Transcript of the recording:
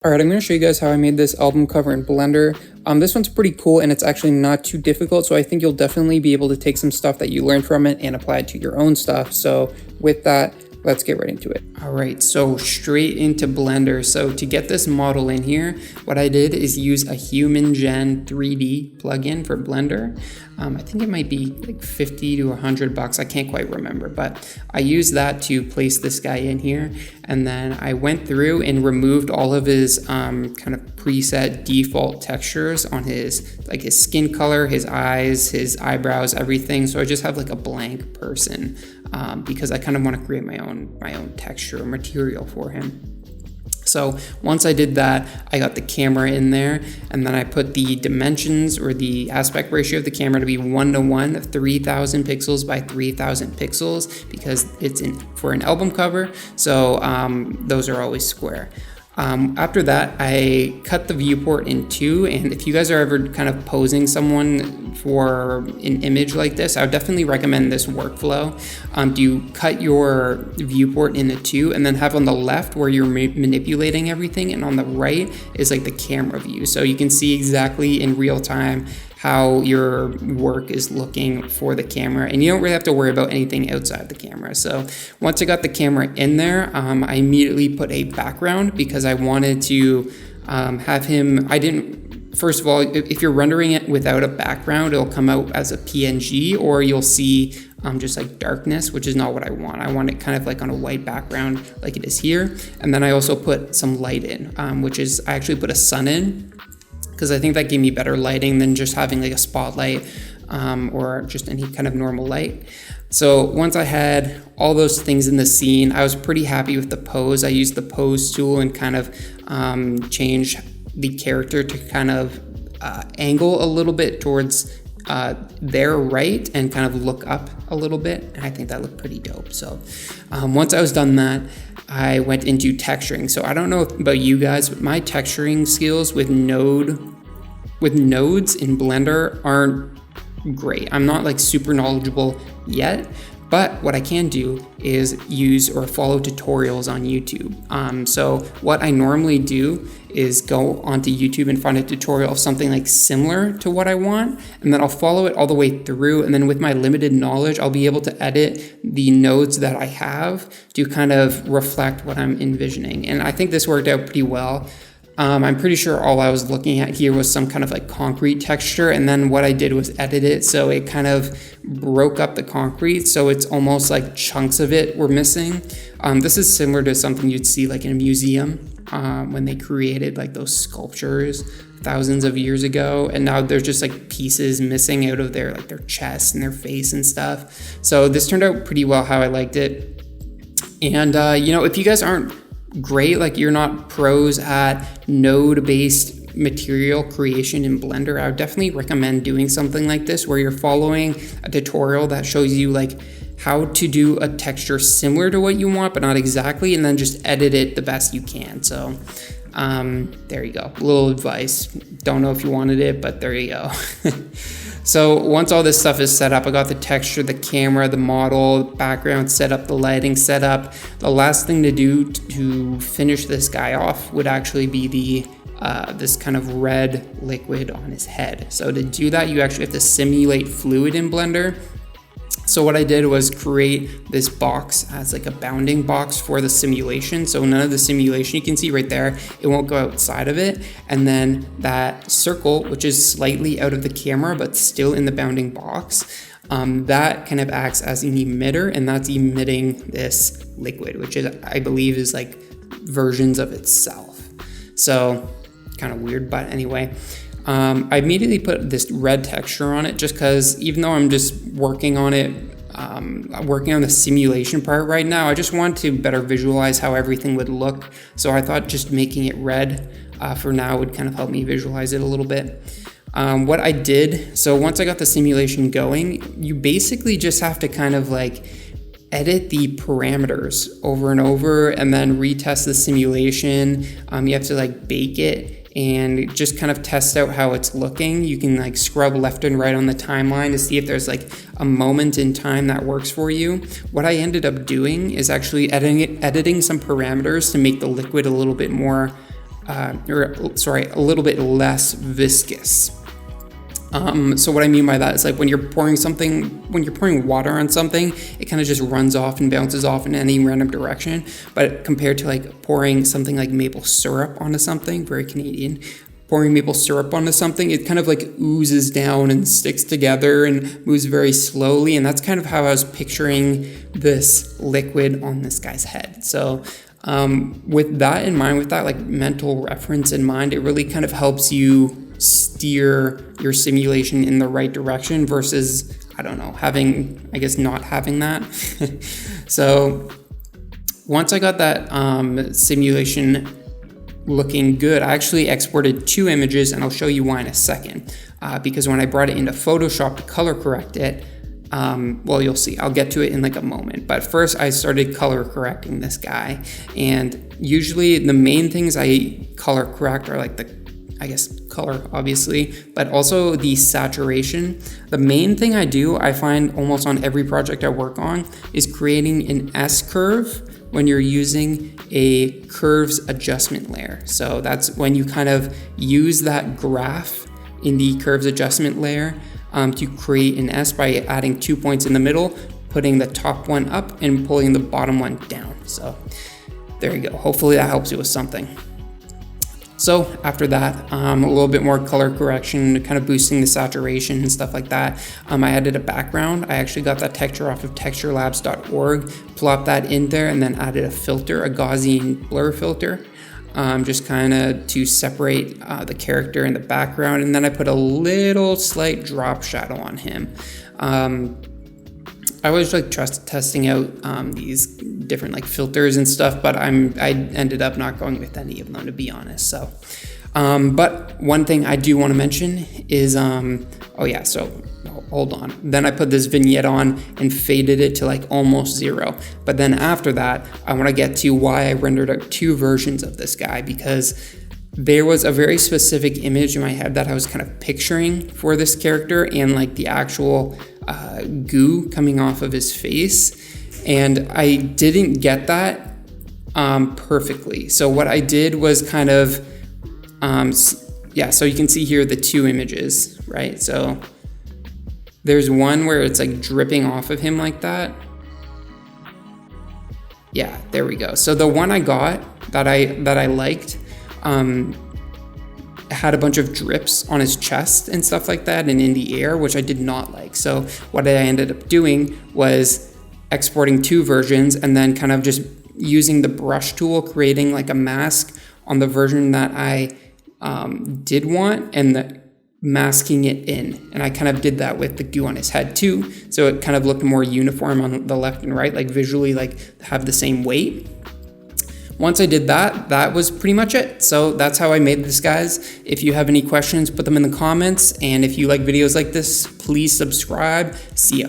Alright, I'm going to show you guys how I made this album cover in Blender. This one's pretty cool and it's actually not too difficult, so I think you'll definitely be able to take some stuff that you learned from it and apply it to your own stuff. So with that, let's get right into it. Alright, so straight into Blender. So to get this model in here, what I did is use a Human Gen 3D plugin for Blender. I think it might be like 50 to 100 bucks. I can't quite remember, but I used that to place this guy in here. And then I went through and removed all of his kind of preset default textures on his skin color, his eyes, his eyebrows, everything. So I just have like a blank person because I kind of want to create my own texture or material for him. So once I did that, I got the camera in there, and then I put the dimensions or the aspect ratio of the camera to be 1:1, 3000 pixels by 3000 pixels, because it's for an album cover. So those are always square. After that, I cut the viewport in two, and if you guys are ever kind of posing someone for an image like this, I would definitely recommend this workflow. You cut your viewport into two, and then have on the left where you're manipulating everything, and on the right is like the camera view. So you can see exactly in real time how your work is looking for the camera, and you don't really have to worry about anything outside the camera. So once I got the camera in there, I immediately put a background because I wanted to have him, first of all, if you're rendering it without a background, it'll come out as a PNG, or you'll see just like darkness, which is not what I want. I want it kind of like on a white background like it is here. And then I also put some light in, I actually put a sun in, because I think that gave me better lighting than just having like a spotlight or just any kind of normal light. So once I had all those things in the scene, I was pretty happy with the pose. I used the pose tool and kind of changed the character to kind of angle a little bit towards their right and kind of look up a little bit. And I think that looked pretty dope. So once I was done that, I went into texturing. So I don't know about you guys, but my texturing skills with nodes in Blender aren't great. I'm not like super knowledgeable yet, but what I can do is use or follow tutorials on YouTube. So what I normally do is go onto YouTube and find a tutorial of something like similar to what I want, and then I'll follow it all the way through, and then with my limited knowledge, I'll be able to edit the nodes that I have to kind of reflect what I'm envisioning. And I think this worked out pretty well. I'm pretty sure all I was looking at here was some kind of like concrete texture, and then what I did was edit it so it kind of broke up the concrete, so it's almost like chunks of it were missing. This is similar to something you'd see like in a museum when they created like those sculptures thousands of years ago, and now there's just like pieces missing out of their chest and their face and stuff. So this turned out pretty well how I liked it. And if you guys aren't great, like you're not pros at node-based material creation in Blender, I would definitely recommend doing something like this where you're following a tutorial that shows you like how to do a texture similar to what you want but not exactly, and then just edit it the best you can. So there you go, a little advice. Don't know if you wanted it, but there you go. So once all this stuff is set up, I got the texture, the camera, the model, the background set up, the lighting set up. The last thing to do to finish this guy off would actually be this kind of red liquid on his head. So to do that, you actually have to simulate fluid in Blender. So what I did was create this box as like a bounding box for the simulation. So none of the simulation, you can see right there, it won't go outside of it. And then that circle, which is slightly out of the camera, but still in the bounding box, that kind of acts as an emitter, and that's emitting this liquid, which is, I believe, is like versions of itself. So kind of weird, but anyway. I immediately put this red texture on it just because even though I'm just working on it, working on the simulation part right now, I just want to better visualize how everything would look. So I thought just making it red for now would kind of help me visualize it a little bit. What I did, so once I got the simulation going, you basically just have to kind of like edit the parameters over and over and then retest the simulation. You have to like bake it and just kind of test out how it's looking. You can like scrub left and right on the timeline to see if there's like a moment in time that works for you. What I ended up doing is actually editing some parameters to make the liquid a little bit more a little bit less viscous. So what I mean by that is like when you're pouring water on something, it kind of just runs off and bounces off in any random direction. But compared to like pouring something like maple syrup onto something, very Canadian, pouring maple syrup onto something, it kind of like oozes down and sticks together and moves very slowly. And that's kind of how I was picturing this liquid on this guy's head. So with that in mind, with that like mental reference in mind, it really kind of helps you steer your simulation in the right direction versus, I don't know, not having that. So once I got that simulation looking good, I actually exported 2 images, and I'll show you why in a second. Because when I brought it into Photoshop to color correct it, well, you'll see, I'll get to it in like a moment. But first I started color correcting this guy. And usually the main things I color correct are like color, obviously, but also the saturation. The main thing I do, I find almost on every project I work on, is creating an S-curve when you're using a curves adjustment layer. So that's when you kind of use that graph in the curves adjustment layer to create an S by adding 2 points in the middle, putting the top one up and pulling the bottom one down. So there you go. Hopefully that helps you with something. So after that, a little bit more color correction, kind of boosting the saturation and stuff like that. I added a background. I actually got that texture off of texturelabs.org, plopped that in there, and then added a filter, a Gaussian blur filter, just kind of to separate the character in the background. And then I put a little slight drop shadow on him. I was like testing out these different like filters and stuff, but I ended up not going with any of them, to be honest. So, but one thing I do want to mention is, hold on. Then I put this vignette on and faded it to like almost 0. But then after that, I want to get to why I rendered out 2 versions of this guy, because there was a very specific image in my head that I was kind of picturing for this character, and like the actual goo coming off of his face, and I didn't get that perfectly. So what I did was kind of so you can see here the 2 images, right? So there's one where it's like dripping off of him like that. Yeah, there we go. So the one I got that I liked had a bunch of drips on his chest and stuff like that and in the air, which I did not like. So what I ended up doing was exporting 2 versions and then kind of just using the brush tool, creating like a mask on the version that I did want, and masking it in. And I kind of did that with the goo on his head too, so it kind of looked more uniform on the left and right, like visually like have the same weight. Once I did that, that was pretty much it. So that's how I made this, guys. If you have any questions, put them in the comments. And if you like videos like this, please subscribe. See ya.